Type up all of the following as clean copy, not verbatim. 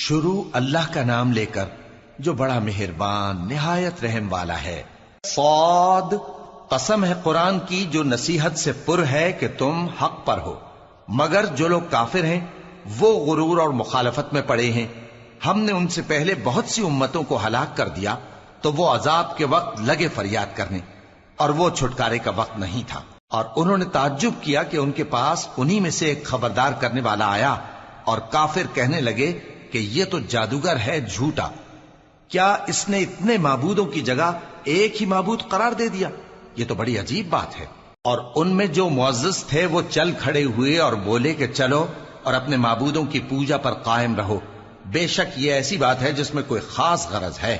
شروع اللہ کا نام لے کر جو بڑا مہربان نہایت رحم والا ہے۔ صاد، قسم ہے قرآن کی جو نصیحت سے پر ہے کہ تم حق پر ہو، مگر جو لوگ کافر ہیں وہ غرور اور مخالفت میں پڑے ہیں۔ ہم نے ان سے پہلے بہت سی امتوں کو ہلاک کر دیا تو وہ عذاب کے وقت لگے فریاد کرنے، اور وہ چھٹکارے کا وقت نہیں تھا، اور انہوں نے تعجب کیا کہ ان کے پاس انہی میں سے ایک خبردار کرنے والا آیا، اور کافر کہنے لگے کہ یہ تو جادوگر ہے جھوٹا، کیا اس نے اتنے معبودوں کی جگہ ایک ہی معبود قرار دے دیا؟ یہ تو بڑی عجیب بات ہے۔ اور ان میں جو معزز تھے وہ چل کھڑے ہوئے اور بولے کہ چلو اور اپنے معبودوں کی پوجا پر قائم رہو، بے شک یہ ایسی بات ہے جس میں کوئی خاص غرض ہے،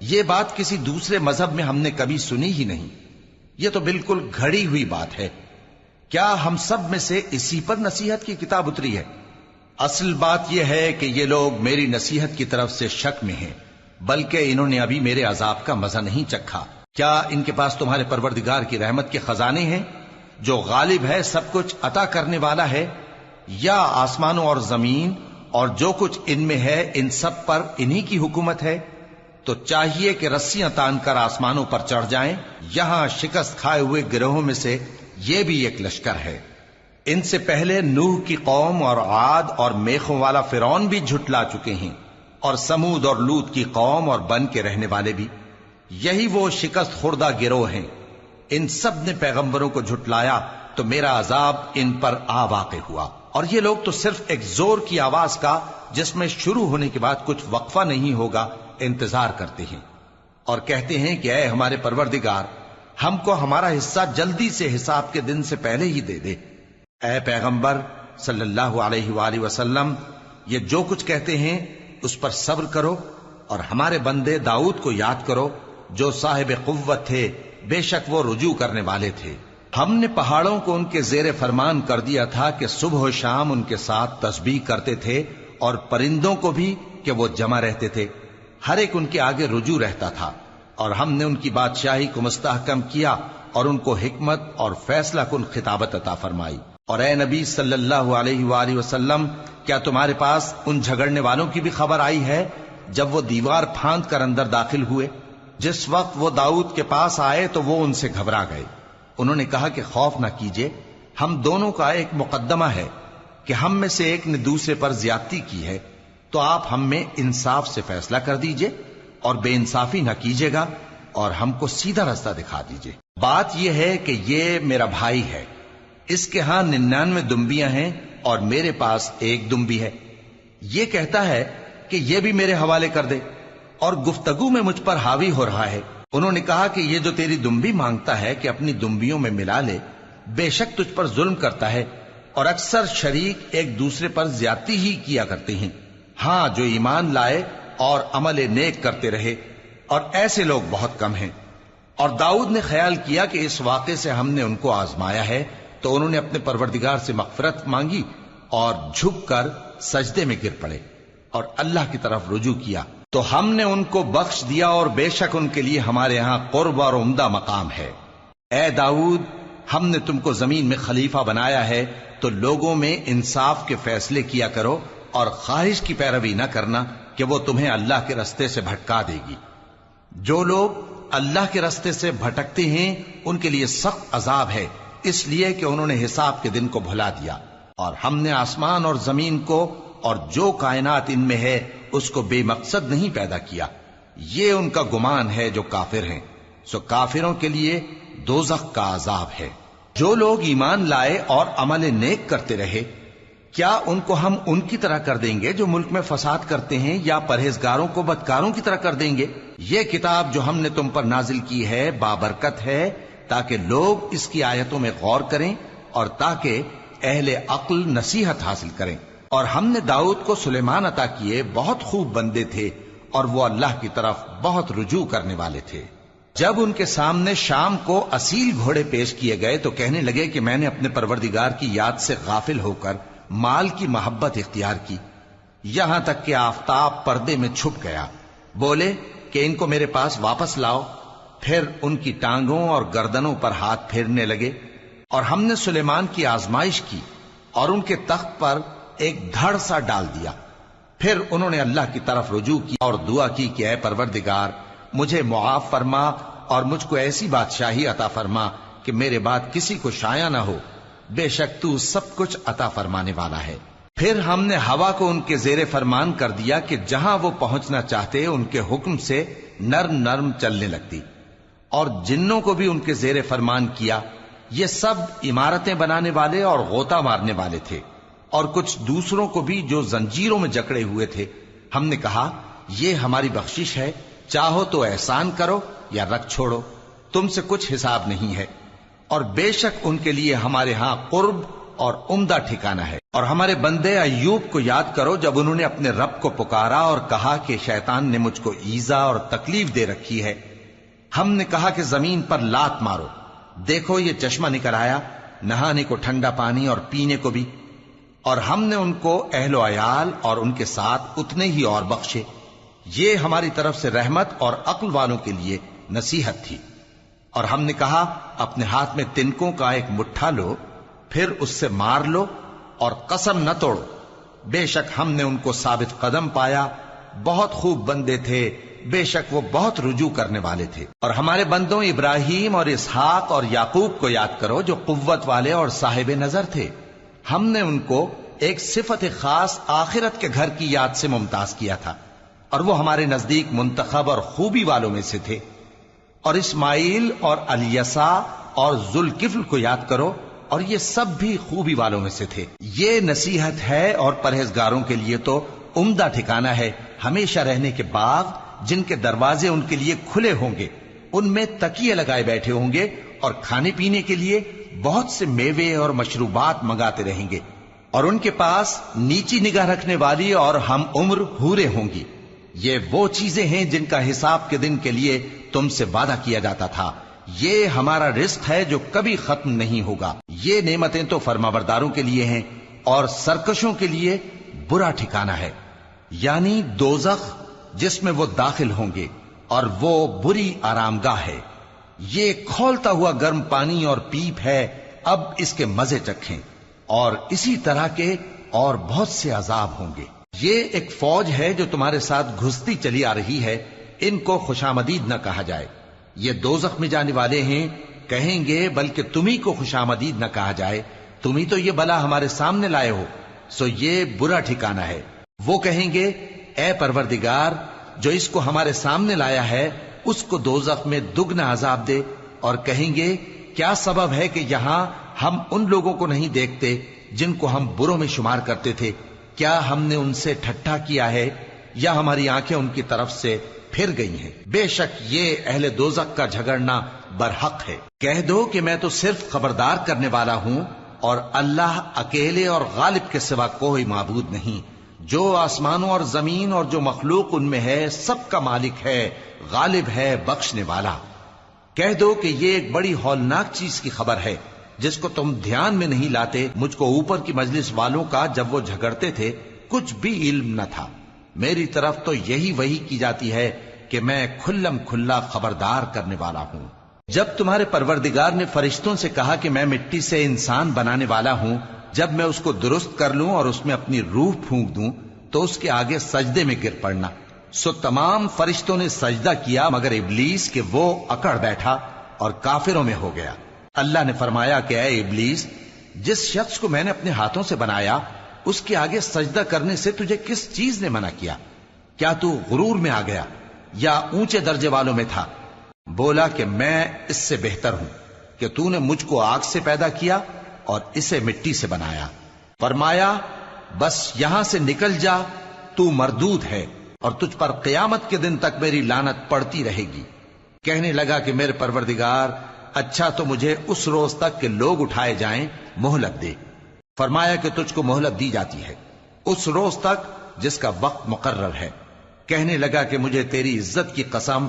یہ بات کسی دوسرے مذہب میں ہم نے کبھی سنی ہی نہیں، یہ تو بالکل گھڑی ہوئی بات ہے، کیا ہم سب میں سے اسی پر نصیحت کی کتاب اتری ہے؟ اصل بات یہ ہے کہ یہ لوگ میری نصیحت کی طرف سے شک میں ہیں، بلکہ انہوں نے ابھی میرے عذاب کا مزہ نہیں چکھا۔ کیا ان کے پاس تمہارے پروردگار کی رحمت کے خزانے ہیں جو غالب ہے، سب کچھ عطا کرنے والا ہے؟ یا آسمانوں اور زمین اور جو کچھ ان میں ہے ان سب پر انہی کی حکومت ہے؟ تو چاہیے کہ رسیاں تان کر آسمانوں پر چڑھ جائیں، یہاں شکست کھائے ہوئے گروہوں میں سے یہ بھی ایک لشکر ہے۔ ان سے پہلے نوح کی قوم اور عاد اور میخوں والا فرعون بھی جھٹلا چکے ہیں، اور سمود اور لوط کی قوم اور بن کے رہنے والے بھی، یہی وہ شکست خوردہ گروہ ہیں۔ ان سب نے پیغمبروں کو جھٹلایا تو میرا عذاب ان پر آ واقع ہوا، اور یہ لوگ تو صرف ایک زور کی آواز کا جس میں شروع ہونے کے بعد کچھ وقفہ نہیں ہوگا انتظار کرتے ہیں، اور کہتے ہیں کہ اے ہمارے پروردگار، ہم کو ہمارا حصہ جلدی سے حساب کے دن سے پہلے ہی دے دے۔ اے پیغمبر صلی اللہ علیہ وآلہ وسلم، یہ جو کچھ کہتے ہیں اس پر صبر کرو، اور ہمارے بندے داؤد کو یاد کرو جو صاحب قوت تھے، بے شک وہ رجوع کرنے والے تھے۔ ہم نے پہاڑوں کو ان کے زیر فرمان کر دیا تھا کہ صبح و شام ان کے ساتھ تسبیح کرتے تھے، اور پرندوں کو بھی کہ وہ جمع رہتے تھے، ہر ایک ان کے آگے رجوع رہتا تھا، اور ہم نے ان کی بادشاہی کو مستحکم کیا اور ان کو حکمت اور فیصلہ کن خطابت عطا فرمائی۔ اور اے نبی صلی اللہ علیہ وآلہ وسلم، کیا تمہارے پاس ان جھگڑنے والوں کی بھی خبر آئی ہے جب وہ دیوار پھاند کر اندر داخل ہوئے؟ جس وقت وہ داؤد کے پاس آئے تو وہ ان سے گھبرا گئے، انہوں نے کہا کہ خوف نہ کیجیے، ہم دونوں کا ایک مقدمہ ہے کہ ہم میں سے ایک نے دوسرے پر زیادتی کی ہے، تو آپ ہم میں انصاف سے فیصلہ کر دیجئے اور بے انصافی نہ کیجیے گا، اور ہم کو سیدھا راستہ دکھا دیجئے۔ بات یہ ہے کہ یہ میرا بھائی ہے، اس کے ہاں 99 دمبیاں ہیں اور میرے پاس ایک دمبی ہے، یہ کہتا ہے کہ یہ بھی میرے حوالے کر دے، اور گفتگو میں مجھ پر حاوی ہو رہا ہے۔ انہوں نے کہا کہ یہ جو تیری دمبی مانگتا ہے کہ اپنی دمبیوں میں ملا لے، بے شک تجھ پر ظلم کرتا ہے، اور اکثر شریک ایک دوسرے پر زیادتی ہی کیا کرتے ہیں۔ ہاں، جو ایمان لائے اور عمل نیک کرتے رہے، اور ایسے لوگ بہت کم ہیں۔ اور داؤد نے خیال کیا کہ اس واقعے سے ہم نے ان کو آزمایا ہے، تو انہوں نے اپنے پروردگار سے مغفرت مانگی اور جھک کر سجدے میں گر پڑے اور اللہ کی طرف رجوع کیا، تو ہم نے ان کو بخش دیا، اور بے شک ان کے لیے ہمارے ہاں قرب اور عمدہ مقام ہے۔ اے داؤد، ہم نے تم کو زمین میں خلیفہ بنایا ہے، تو لوگوں میں انصاف کے فیصلے کیا کرو، اور خواہش کی پیروی نہ کرنا کہ وہ تمہیں اللہ کے رستے سے بھٹکا دے گی۔ جو لوگ اللہ کے رستے سے بھٹکتے ہیں ان کے لیے سخت عذاب ہے، اس لیے کہ انہوں نے حساب کے دن کو بھلا دیا، اور ہم نے آسمان اور زمین کو اور جو کائنات ان میں ہے اس کو بے مقصد نہیں پیدا کیا۔ یہ ان کا گمان ہے جو کافر ہیں، سو کافروں کے لیے دوزخ کا عذاب ہے۔ جو لوگ ایمان لائے اور عمل نیک کرتے رہے، کیا ان کو ہم ان کی طرح کر دیں گے جو ملک میں فساد کرتے ہیں، یا پرہیزگاروں کو بدکاروں کی طرح کر دیں گے؟ یہ کتاب جو ہم نے تم پر نازل کی ہے بابرکت ہے، تاکہ لوگ اس کی آیتوں میں غور کریں اور تاکہ اہل عقل نصیحت حاصل کریں۔ اور ہم نے داؤد کو سلیمان عطا کیے، بہت خوب بندے تھے، اور وہ اللہ کی طرف بہت رجوع کرنے والے تھے۔ جب ان کے سامنے شام کو اصیل گھوڑے پیش کیے گئے تو کہنے لگے کہ میں نے اپنے پروردگار کی یاد سے غافل ہو کر مال کی محبت اختیار کی، یہاں تک کہ آفتاب پردے میں چھپ گیا۔ بولے کہ ان کو میرے پاس واپس لاؤ، پھر ان کی ٹانگوں اور گردنوں پر ہاتھ پھیرنے لگے، اور ہم نے سلیمان کی آزمائش کی اور ان کے تخت پر ایک دھڑ سا ڈال دیا۔ پھر انہوں نے اللہ کی طرف رجوع کیا اور دعا کی کہ اے پروردگار مجھے معاف فرما اور مجھ کو ایسی بادشاہی عطا فرما کہ میرے بعد کسی کو شایع نہ ہو، بے شک تو سب کچھ عطا فرمانے والا ہے۔ پھر ہم نے ہوا کو ان کے زیر فرمان کر دیا کہ جہاں وہ پہنچنا چاہتے ان کے حکم سے نرم نرم چلنے لگتی، اور جنوں کو بھی ان کے زیر فرمان کیا۔ یہ سب عمارتیں بنانے والے اور غوطہ مارنے والے تھے، اور کچھ دوسروں کو بھی جو زنجیروں میں جکڑے ہوئے تھے۔ ہم نے کہا یہ ہماری بخشش ہے، چاہو تو احسان کرو یا رکھ چھوڑو، تم سے کچھ حساب نہیں ہے، اور بے شک ان کے لیے ہمارے ہاں قرب اور عمدہ ٹھکانہ ہے۔ اور ہمارے بندے ایوب کو یاد کرو جب انہوں نے اپنے رب کو پکارا اور کہا کہ شیطان نے مجھ کو ایذا اور تکلیف دے رکھی ہے۔ ہم نے کہا کہ زمین پر لات مارو، دیکھو یہ چشمہ نکل آیا، نہانے کو ٹھنڈا پانی اور پینے کو بھی، اور ہم نے ان کو اہل و عیال اور ان کے ساتھ اتنے ہی اور بخشے۔ یہ ہماری طرف سے رحمت اور عقل والوں کے لیے نصیحت تھی۔ اور ہم نے کہا اپنے ہاتھ میں تنکوں کا ایک مٹھا لو، پھر اس سے مار لو اور قسم نہ توڑو، بے شک ہم نے ان کو ثابت قدم پایا، بہت خوب بندے تھے، بے شک وہ بہت رجوع کرنے والے تھے۔ اور ہمارے بندوں ابراہیم اور اسحاق اور یعقوب کو یاد کرو جو قوت والے اور صاحب نظر تھے۔ ہم نے ان کو ایک صفت خاص آخرت کے گھر کی یاد سے ممتاز کیا تھا، اور وہ ہمارے نزدیک منتخب اور خوبی والوں میں سے تھے۔ اور اسماعیل اور الیسع اور ذوالکفل کو یاد کرو، اور یہ سب بھی خوبی والوں میں سے تھے۔ یہ نصیحت ہے اور پرہیزگاروں کے لیے تو عمدہ ٹھکانہ ہے، ہمیشہ رہنے کے باغ جن کے دروازے ان کے لیے کھلے ہوں گے، ان میں تکیے لگائے بیٹھے ہوں گے، اور کھانے پینے کے لیے بہت سے میوے اور مشروبات منگاتے رہیں گے، اور ان کے پاس نیچی نگاہ رکھنے والی اور ہم عمر حوریں ہوں گی۔ یہ وہ چیزیں ہیں جن کا حساب کے دن کے لیے تم سے وعدہ کیا جاتا تھا، یہ ہمارا رزق ہے جو کبھی ختم نہیں ہوگا۔ یہ نعمتیں تو فرمانبرداروں کے لیے ہیں، اور سرکشوں کے لیے برا ٹھکانہ ہے، یعنی دوزخ جس میں وہ داخل ہوں گے، اور وہ بری آرام گاہ ہے۔ یہ کھولتا ہوا گرم پانی اور پیپ ہے، اب اس کے مزے چکھیں، اور اسی طرح کے اور بہت سے عذاب ہوں گے۔ یہ ایک فوج ہے جو تمہارے ساتھ گھستی چلی آ رہی ہے، ان کو خوشامدید نہ کہا جائے۔ یہ دوزخ میں جانے والے ہیں، کہیں گے بلکہ تمہیں کو خوشامدید نہ کہا جائے، تمہیں تو یہ بلا ہمارے سامنے لائے ہو، سو یہ برا ٹھکانہ ہے۔ وہ کہیں گے اے پروردگار جو اس کو ہمارے سامنے لایا ہے اس کو دوزخ میں دگنا عذاب دے، اور کہیں گے کیا سبب ہے کہ یہاں ہم ان لوگوں کو نہیں دیکھتے جن کو ہم بروں میں شمار کرتے تھے؟ کیا ہم نے ان سے ٹھٹھا کیا ہے یا ہماری آنکھیں ان کی طرف سے پھر گئی ہیں؟ بے شک یہ اہل دوزخ کا جھگڑنا برحق ہے۔ کہہ دو کہ میں تو صرف خبردار کرنے والا ہوں، اور اللہ اکیلے اور غالب کے سوا کوئی معبود نہیں۔ جو آسمانوں اور زمین اور جو مخلوق ان میں ہے سب کا مالک ہے، غالب ہے، بخشنے والا۔ کہہ دو کہ یہ ایک بڑی ہولناک چیز کی خبر ہے جس کو تم دھیان میں نہیں لاتے۔ مجھ کو اوپر کی مجلس والوں کا جب وہ جھگڑتے تھے کچھ بھی علم نہ تھا، میری طرف تو یہی وحی کی جاتی ہے کہ میں کھلم کھلا خبردار کرنے والا ہوں۔ جب تمہارے پروردگار نے فرشتوں سے کہا کہ میں مٹی سے انسان بنانے والا ہوں، جب میں اس کو درست کر لوں اور اس میں اپنی روح پھونک دوں تو اس کے آگے سجدے میں گر پڑنا۔ سو تمام فرشتوں نے سجدہ کیا مگر ابلیس کہ وہ اکڑ بیٹھا اور کافروں میں ہو گیا۔ اللہ نے فرمایا کہ اے ابلیس، جس شخص کو میں نے اپنے ہاتھوں سے بنایا اس کے آگے سجدہ کرنے سے تجھے کس چیز نے منع کیا؟ کیا تو غرور میں آ گیا یا اونچے درجے والوں میں تھا؟ بولا کہ میں اس سے بہتر ہوں کہ تو نے مجھ کو آگ سے پیدا کیا اور اسے مٹی سے بنایا۔ فرمایا بس یہاں سے نکل جا، تو مردود ہے اور تجھ پر قیامت کے دن تک میری لعنت پڑتی رہے گی۔ کہنے لگا کہ میرے پروردگار اچھا تو مجھے اس روز تک کہ لوگ اٹھائے جائیں مہلت دے۔ فرمایا کہ تجھ کو مہلت دی جاتی ہے اس روز تک جس کا وقت مقرر ہے۔ کہنے لگا کہ مجھے تیری عزت کی قسم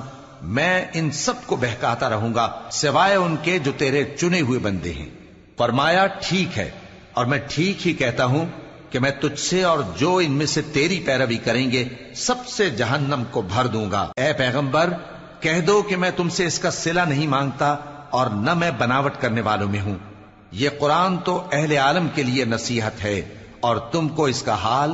میں ان سب کو بہکاتا رہوں گا سوائے ان کے جو تیرے چنے ہوئے بندے ہیں۔ فرمایا ٹھیک ہے، اور میں ٹھیک ہی کہتا ہوں کہ میں تجھ سے اور جو ان میں سے تیری پیروی کریں گے سب سے جہنم کو بھر دوں گا۔ اے پیغمبر کہہ دو کہ میں تم سے اس کا صلہ نہیں مانگتا اور نہ میں بناوٹ کرنے والوں میں ہوں۔ یہ قرآن تو اہل عالم کے لیے نصیحت ہے، اور تم کو اس کا حال